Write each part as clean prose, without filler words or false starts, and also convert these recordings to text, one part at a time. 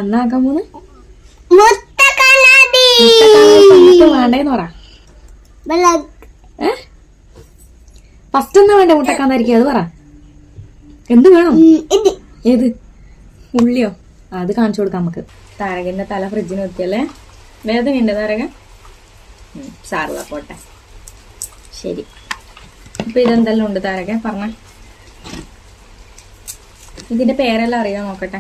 എന്നാക്കാൻ പോന്ന് വേണ്ടേന്ന് പറ. ഫസ്റ്റ് എന്നാ വേണ്ടേ മുട്ടക്കാന്നായിരിക്കും, അത് പറ. എന്ത് വേണം? ഏത് ഉള്ളിയോ? അത് കാണിച്ചു കൊടുക്കാം നമുക്ക്. താരകന്റെ തല ഫ്രിഡ്ജിന് വെക്കല്ലേ. വേദനയുണ്ട് താരക? സാറുവാ, പോട്ടെ. ശരി, ഇപ്പൊ ഇതെന്തെല്ലാം ഉണ്ട് താരക പറഞ്ഞ? ഇതിന്റെ പേരെല്ലാം അറിയാൻ നോക്കട്ടെ.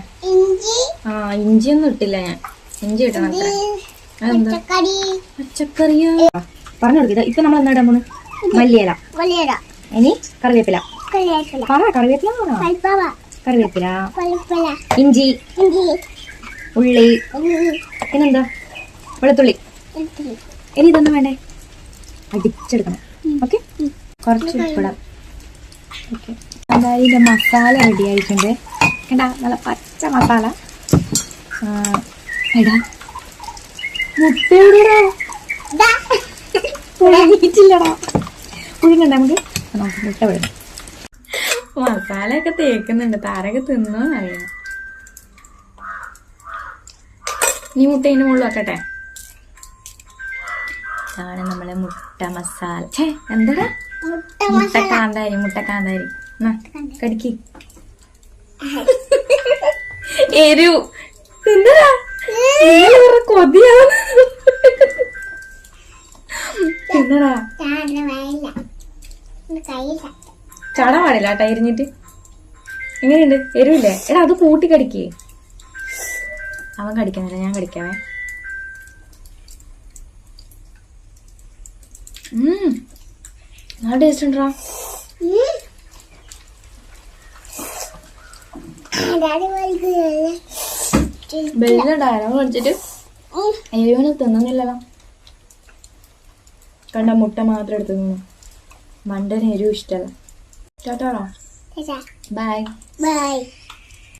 ഇഞ്ചിയൊന്നും ഇട്ടില്ല ഞാൻ. ഇഞ്ചി ഇട്ടണം. അതെന്താ? പച്ചക്കറിയാ? പറഞ്ഞു കൊടുക്കുക. ഇപ്പൊ നമ്മൾ എന്താ ഇടാൻ പോണ്? മല്ലിയില. ഇനി കറിവേപ്പില. കറിവേപ്പില കറിവേപ്പില, ഇഞ്ചി, ഉള്ളി, പിന്നെന്താ? വെളുത്തുള്ളി. ഇനി ഇതൊന്നും വേണ്ടേ? അടിച്ചെടുക്കണം. ഓക്കെ, കുറച്ച് ഉപ്പിടാം. ഓക്കെ, എന്തായാലും ഇതിന്റെ മസാല റെഡി ആയിട്ടുണ്ട്. കണ്ടാ, നല്ല പച്ച മസാല. എടാ മുട്ടയിടാ, പുഴുങ്ങിയിട്ടില്ലടാ. പുഴുങ്ങണ്ട, നമുക്ക് മുട്ട വിടണം. മസാലയൊക്കെ തേക്കുന്നുണ്ട്. താരൊക്കെ തിന്നോന്ന് അറിയാം. നീ മുട്ട ഇതിന്റെ മുകളിൽ വെക്കട്ടെ. ഇതാണ് നമ്മളെ മുട്ട മസാല. എന്താടാ? മുട്ടക്കാന്താരി. മുട്ടക്കാന്താരി കടിക്ക്. എരു എന്താ കൊതിയാ? എന്താടാ? ചാടാൻ പാടില്ല കേട്ടോ എരിഞ്ഞിട്ട്. എങ്ങനെയുണ്ട്? എരിവില്ലേ? എടാ അത് കൂട്ടി കടിക്കേ. അവൻ കടിക്കുന്നില്ല, ഞാൻ കടിക്കാവേ. നല്ല ടേസ്റ്റ് ഉണ്ടോ? ഡയലോഗ് കളിച്ചിട്ട് എരിവിന് തിന്നുന്നില്ലല്ലോ. കണ്ട, മുട്ട മാത്രം എടുത്ത് തിന്നു. മണ്ടന് എരിവ് ഇഷ്ടല്ല. ടാറ്റാ. ബൈ.